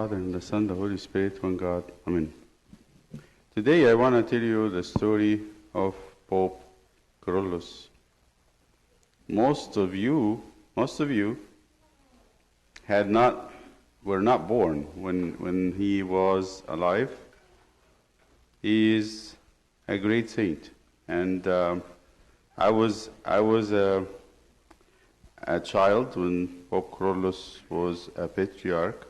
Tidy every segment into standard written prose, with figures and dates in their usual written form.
Father, and the Son, the Holy Spirit, one God. Amen. Today I want to tell you the story of Pope Kyrillos. Most of you were not born when he was alive. He is a great saint, and I was a child when Pope Kyrillos was a patriarch,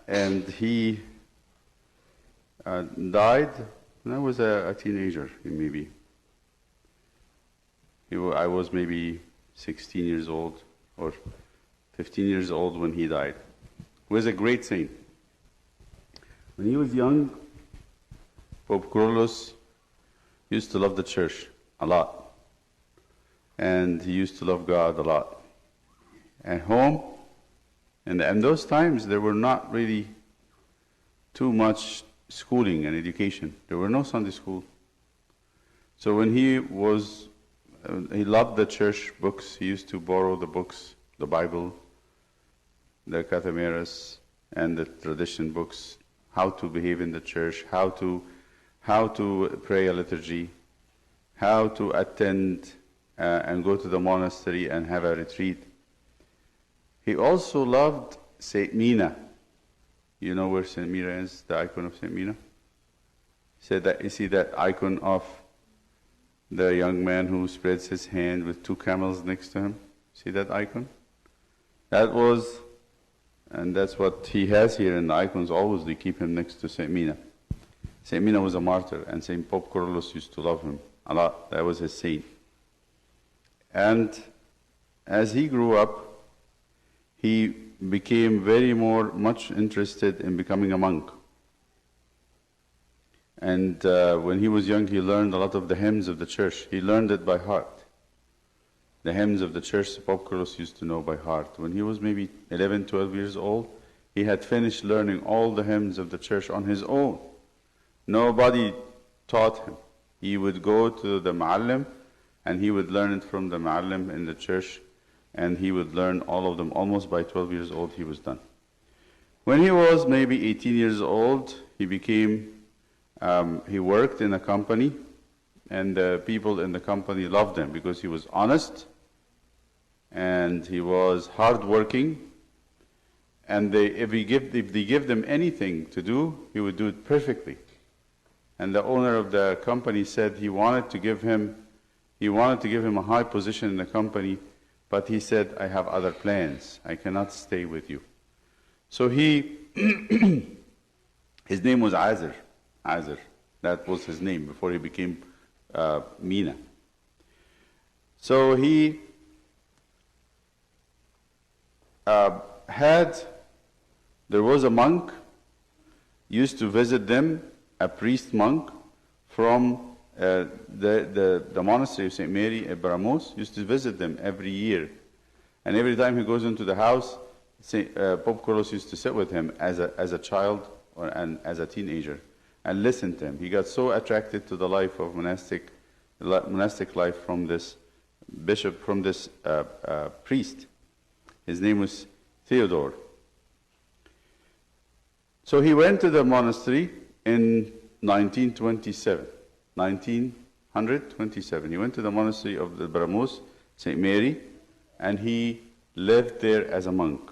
and he died when I was a teenager, maybe. I was maybe 16 years old or 15 years old when he died. He was a great saint. When he was young, Pope Kyrillos used to love the church a lot. And he used to love God a lot. At home, and in those times, there were not really too much schooling and education. There were no Sunday school. So when he loved the church books. He used to borrow the books, the Bible, the Cathemeras, and the tradition books, how to behave in the church, how to pray a liturgy, how to attend and go to the monastery and have a retreat. He also loved Saint Mina. You know where Saint Mina is, the icon of Saint Mina? You see that icon of the young man who spreads his hand with two camels next to him? See that icon? And that's what he has here in the icons. Always they keep him next to Saint Mina. Saint Mina was a martyr, and Saint Pope Kyrillos used to love him a lot. That was his saint. And as he grew up, he became much interested in becoming a monk. And when he was young, he learned a lot of the hymns of the church. He learned it by heart. The hymns of the church, Pope Kyrillos used to know by heart. When he was maybe 11, 12 years old, he had finished learning all the hymns of the church on his own. Nobody taught him. He would go to the Ma'allim, and he would learn it from the Ma'allim in the church, and he would learn all of them. Almost by 12 years old, he was done. When he was maybe 18 years old, he worked in a company, and the people in the company loved him because he was honest, and he was hardworking, and if they give them anything to do, he would do it perfectly. And the owner of the company said he wanted to give him a high position in the company, but he said, I have other plans. I cannot stay with you. So his name was Azir. That was his name before he became Mina. So he there was a monk, used to visit them, a priest monk from the monastery of St. Mary at Baramos, used to visit them every year. And every time he goes into the house, Pope Kyrillos used to sit with him as a child and as a teenager and listen to him. He got so attracted to the life of monastic life from this bishop, from this priest. His name was Theodore. So he went to the monastery in 1927. 1927. He went to the monastery of the Baramos, St. Mary, and he lived there as a monk.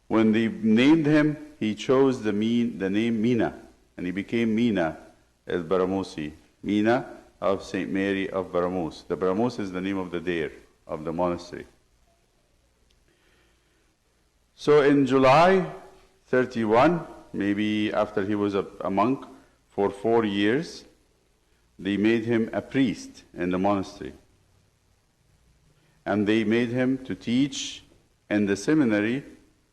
When they named him, he chose the name Mina, and he became Mina el Baramosi, Mina of St. Mary of Baramos. The Baramos is the name of the dare of the monastery. So in July 31, maybe after he was a monk for 4 years, they made him a priest in the monastery. And they made him to teach in the seminary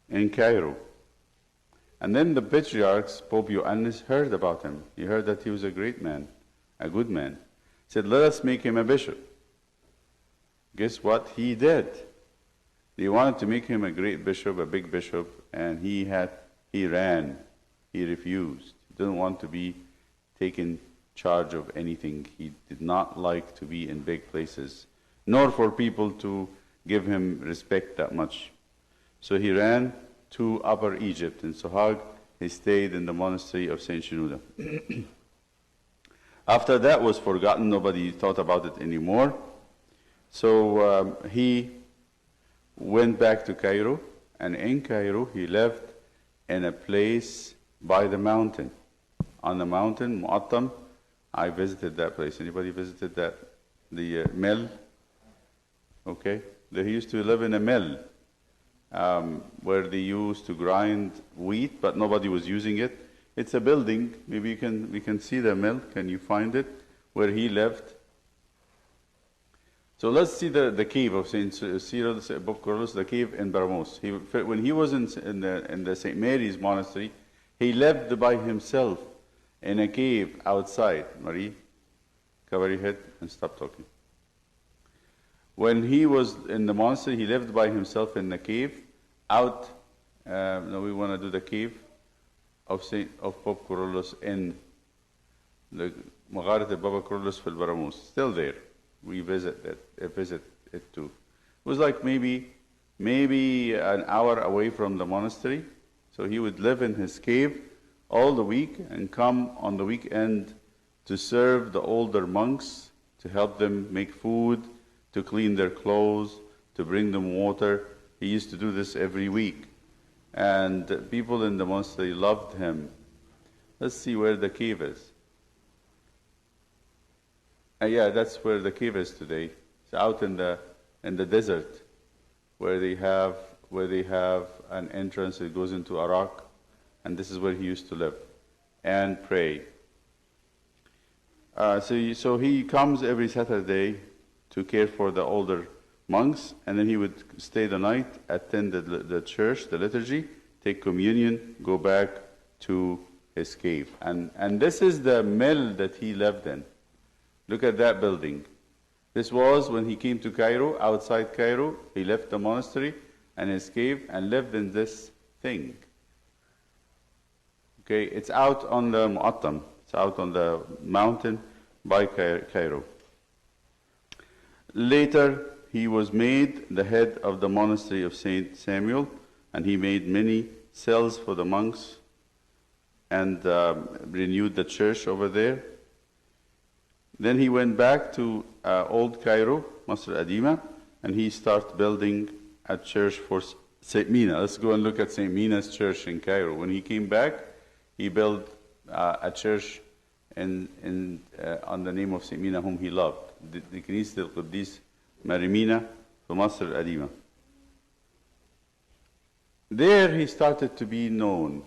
in Cairo. And then the patriarchs, Pope Ioannis, heard about him. He heard that he was a great man, a good man. He said, let us make him a bishop. Guess what he did? They wanted to make him a great bishop, a big bishop, and he ran. He refused. He didn't want to be taken charge of anything. He did not like to be in big places, nor for people to give him respect that much. So he ran to Upper Egypt. In Sohag, he stayed in the monastery of Saint Shenouda. After that was forgotten, nobody thought about it anymore. So he went back to Cairo, and in Cairo he lived in a place by the mountain. On the mountain, Mu'attam, I visited that place. Anybody visited that? The mill? Okay. He used to live in a mill where they used to grind wheat, but nobody was using it. It's a building. Maybe we can see the mill. Can you find it? Where he lived. So let's see the cave of Saint Cyril, Pope Kyrillos, the cave in Baramos. When he was in the Saint Mary's monastery, he lived by himself in a cave outside. Marie, cover your head and stop talking. When he was in the monastery, he lived by himself in the cave. Out, now we want to do the cave of Pope Kyrillos in the Magharat Baba Kyrillos fil Baramos. Still there. We visit it too. It was like maybe an hour away from the monastery. So he would live in his cave all the week and come on the weekend to serve the older monks, to help them make food, to clean their clothes, to bring them water. He used to do this every week. And people in the monastery loved him. Let's see where the cave is. Yeah, that's where the cave is today. It's out in the desert, where they have an entrance that goes into a rock, and this is where he used to live and pray. So he comes every Saturday to care for the older monks, and then he would stay the night, attend the church, the liturgy, take communion, go back to his cave. And this is the mill that he lived in. Look at that building. This was when he came to Cairo, outside Cairo. He left the monastery and his cave and lived in this thing. Okay, it's out on the Mu'attam. It's out on the mountain by Cairo. Later, he was made the head of the monastery of Saint Samuel, and he made many cells for the monks and renewed the church over there. Then he went back to Old Cairo, Masr Adima, and he started building a church for St. Mina. Let's go and look at St. Mina's church in Cairo. When he came back, he built a church on the name of St. Mina, whom he loved. The Knesset al-Quddis Marimina for Masr Adima. There he started to be known.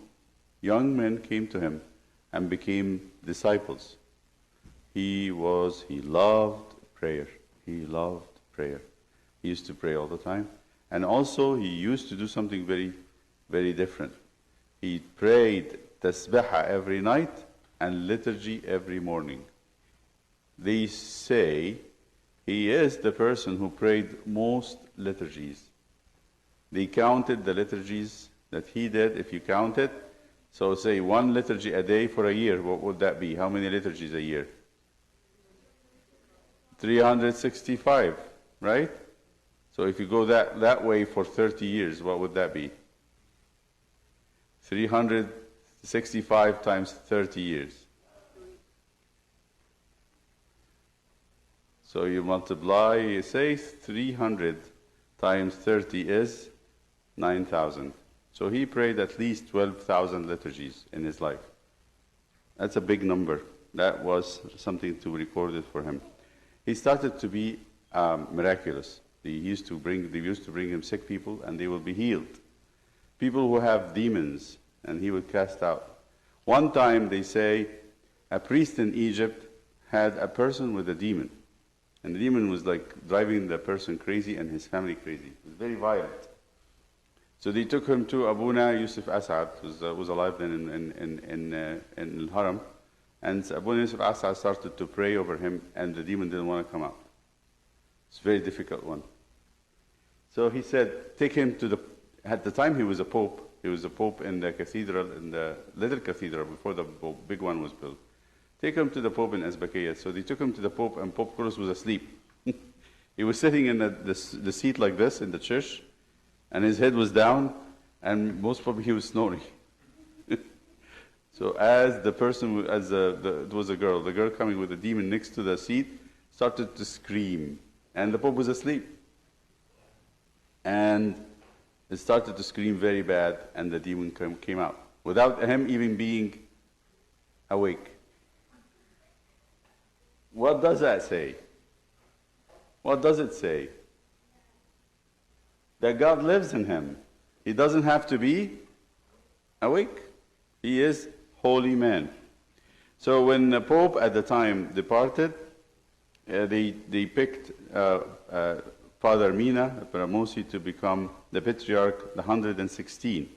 Young men came to him and became disciples. He loved prayer. He loved prayer. He used to pray all the time. And also he used to do something very, very different. He prayed tasbihah every night and liturgy every morning. They say he is the person who prayed most liturgies. They counted the liturgies that he did, if you count it. So say one liturgy a day for a year, what would that be? How many liturgies a year? 365, right? So if you go that way for 30 years, what would that be? 365 times 30 years. So you multiply, you say 300 times 30 is 9,000. So he prayed at least 12,000 liturgies in his life. That's a big number. That was something to be recorded for him. He started to be miraculous. They used to bring him sick people, and they will be healed. People who have demons, and he would cast out. One time, they say, a priest in Egypt had a person with a demon, and the demon was like driving the person crazy and his family crazy. It was very violent. So they took him to Abuna Yusuf Asad, who was alive then in Al-Haram. And Abu Yusuf Asad started to pray over him, and the demon didn't want to come out. It's a very difficult one. So he said, take him to at the time he was a pope. He was a pope in the cathedral, in the little cathedral before the big one was built. Take him to the pope in Azbakiyat. So they took him to the pope, and Pope Kyrillos was asleep. He was sitting in the seat like this in the church, and his head was down, and most probably he was snoring. So as the person, it was a girl, the girl coming with the demon next to the seat, started to scream, and the Pope was asleep. And it started to scream very bad, and the demon came out, without him even being awake. What does that say? What does it say? That God lives in him. He doesn't have to be awake. He is holy man. So when the Pope at the time departed, they picked Father Mina Bramosi to become the Patriarch, the 116.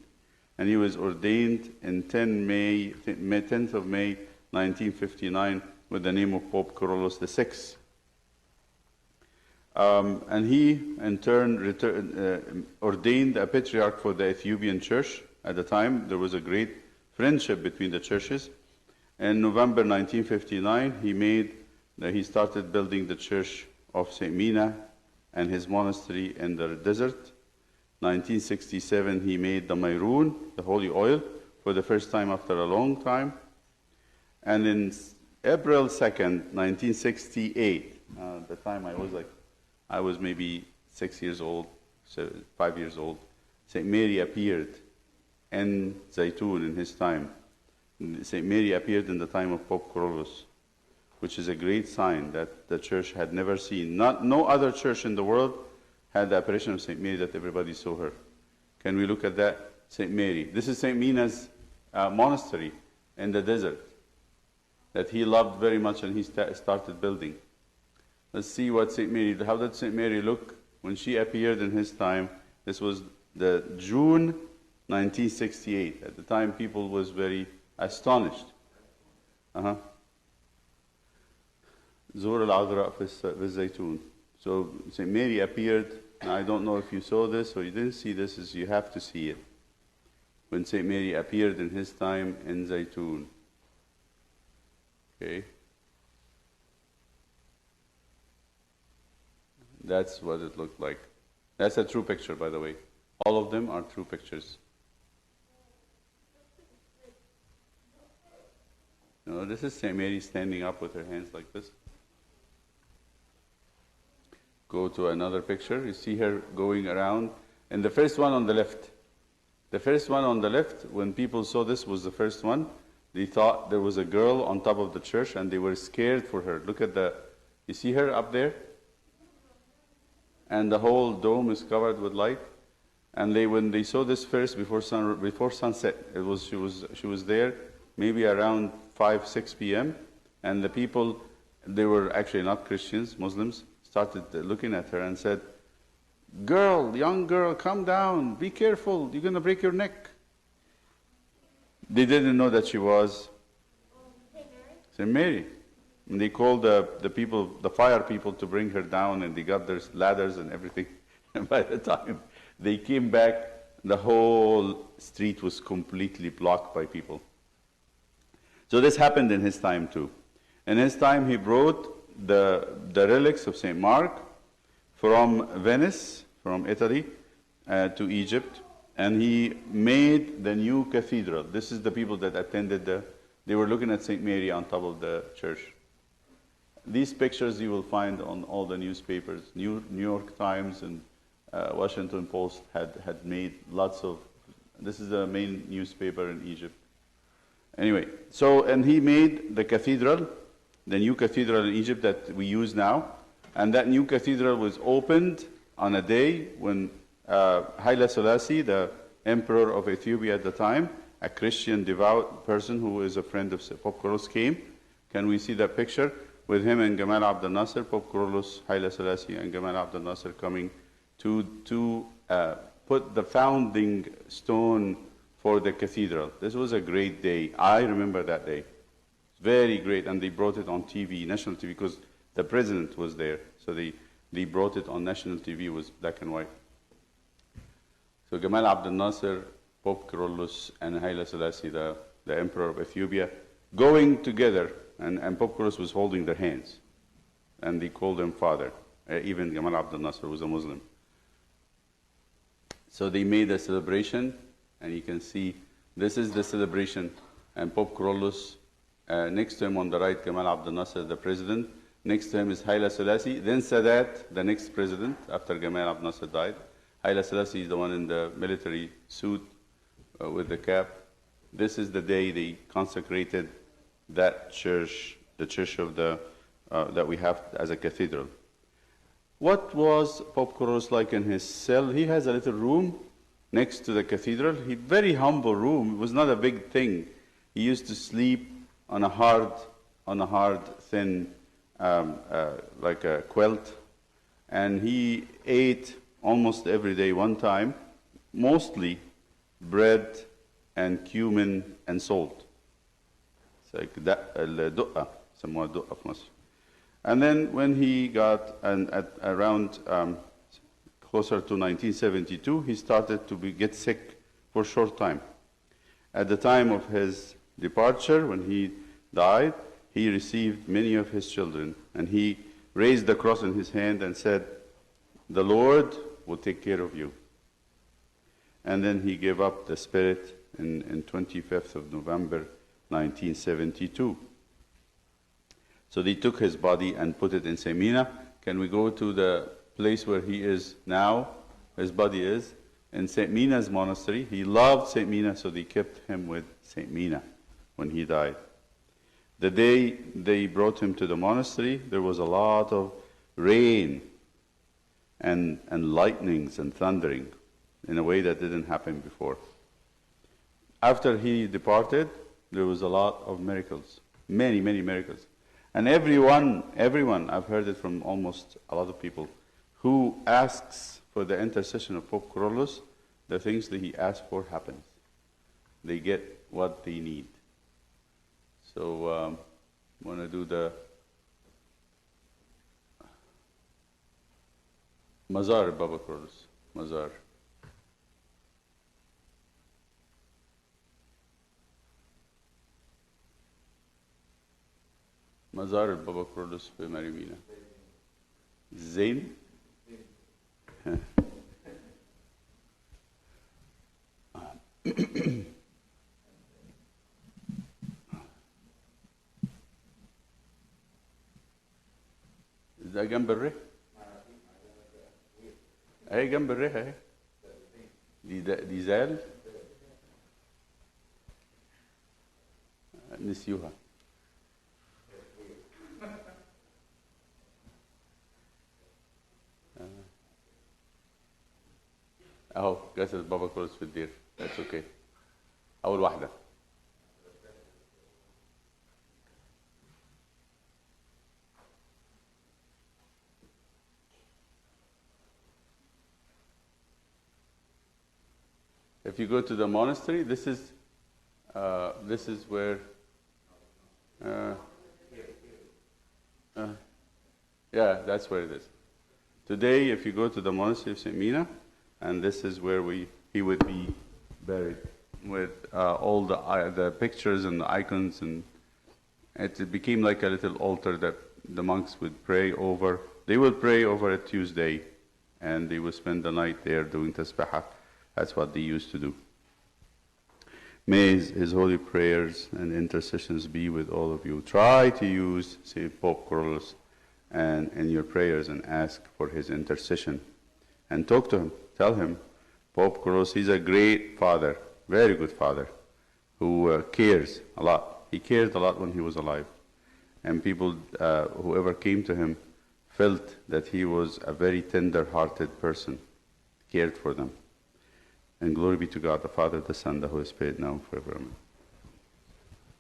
And he was ordained in 10th of May 1959 with the name of Pope Kyrillos VI. And he, in turn, ordained a Patriarch for the Ethiopian Church. At the time, there was a great friendship between the churches. In November 1959, he started building the Church of St. Mina and his monastery in the desert. 1967, he made the Mayroon, the holy oil, for the first time after a long time. And in April 2nd, 1968, at the time I was maybe 6 years old, 5 years old, St. Mary appeared in Zaytun in his time. St. Mary appeared in the time of Pope Kyrillos, which is a great sign that the church had never seen. No other church in the world had the apparition of St. Mary that everybody saw her. Can we look at that? St. Mary. This is St. Mina's monastery in the desert that he loved very much, and he started building. Let's see what how did St. Mary look when she appeared in his time? This was the June 1968. At the time, people was very astonished. زور العذراء في الزيتون. So St. Mary appeared. Now, I don't know if you saw this or you didn't see this, you have to see it. When St. Mary appeared in his time in Zaytun. Okay. That's what it looked like. That's a true picture, by the way. All of them are true pictures. No, this is St. Mary standing up with her hands like this. Go to another picture. You see her going around. And the first one on the left. The first one on the left, when people saw this was the first one, they thought there was a girl on top of the church and they were scared for her. Look at you see her up there? And the whole dome is covered with light. And when they saw this first before sunset, she was there maybe around 5-6 p.m. And the people, they were actually not Christians, Muslims, started looking at her and said, "Girl, young girl, come down, be careful, you're going to break your neck." They didn't know that she was St. Mary. And they called the fire people to bring her down, and they got their ladders and everything. And by the time they came back, the whole street was completely blocked by people. So this happened in his time too. In his time, he brought the relics of St. Mark from Venice, from Italy, to Egypt, and he made the new cathedral. This is the people that attended they were looking at St. Mary on top of the church. These pictures you will find on all the newspapers. New York Times and Washington Post had made lots of. This is the main newspaper in Egypt. Anyway, and he made the cathedral, the new cathedral in Egypt that we use now, and that new cathedral was opened on a day when Haile Selassie, the emperor of Ethiopia at the time, a Christian devout person who is a friend of Pope Kyrillos, came. Can we see that picture? With him and Gamal Abdel Nasser, Pope Kyrillos, Haile Selassie, and Gamal Abdel Nasser coming to put the founding stone for the cathedral. This was a great day. I remember that day. Very great, and they brought it on TV, national TV, because the president was there. So they brought it on national TV, it was black and white. So Gamal Abdel Nasser, Pope Kyrillos, and Haile Selassie, the emperor of Ethiopia, going together, and Pope Kyrillos was holding their hands, and they called him father. Even Gamal Abdel Nasser was a Muslim. So they made a celebration, and you can see this is the celebration. And Pope Kyrillos, next to him on the right, Gamal Abdel Nasser, the president. Next to him is Haile Selassie. Then Sadat, the next president, after Gamal Abdel Nasser died. Haile Selassie is the one in the military suit with the cap. This is the day they consecrated that church, the church of the that we have as a cathedral. What was Pope Kyrillos like in his cell? He has a little room next to the cathedral. Very humble room. It was not a big thing. He used to sleep on a hard, thin, like a quilt, and he ate almost every day one time, mostly bread and cumin and salt. It's like الدقة, سموها الدقة في مصر. And then when he got at around closer to 1972, he started to get sick for a short time. At the time of his departure, when he died, he received many of his children, and he raised the cross in his hand and said, "The Lord will take care of you." And then he gave up the spirit in 25th of November, 1972. So they took his body and put it in St. Mina. Can we go to the place where he is now? His body is in St. Mina's monastery. He loved St. Mina, so they kept him with St. Mina when he died. The day they brought him to the monastery, there was a lot of rain and lightnings and thundering in a way that didn't happen before. After he departed, there was a lot of miracles, many, many miracles. And everyone, I've heard it from almost a lot of people, who asks for the intercession of Pope Kyrillos, the things that he asks for happens. They get what they need. So I want to do the Mazar Baba Kyrillos. Mazar. مزار البابا كرولوس في ماريمينا. زين؟ ده جنب الريح؟ اهي جنب الريح اهي. دي زال؟ نسيوها. اهو جسد بابا كرولوس في الدير. That's okay. أول واحدة. If you go to the monastery, this is where. Yeah, that's where it is. Today, if you go to the monastery of St. Mina, and this is where he would be buried with all the pictures and the icons, and it became like a little altar that the monks would pray over. They would pray over a Tuesday, and they would spend the night there doing tasbihah. That's what they used to do. May his holy prayers and intercessions be with all of you. Try to use St. Pope Kyrillos and in your prayers and ask for his intercession. And talk to him. Tell him, Pope Kyrillos, he's a great father, very good father, who cares a lot. He cared a lot when he was alive. And people, whoever came to him, felt that he was a very tender-hearted person, cared for them. And glory be to God, the Father, the Son, the Holy Spirit, now and forever. Amen.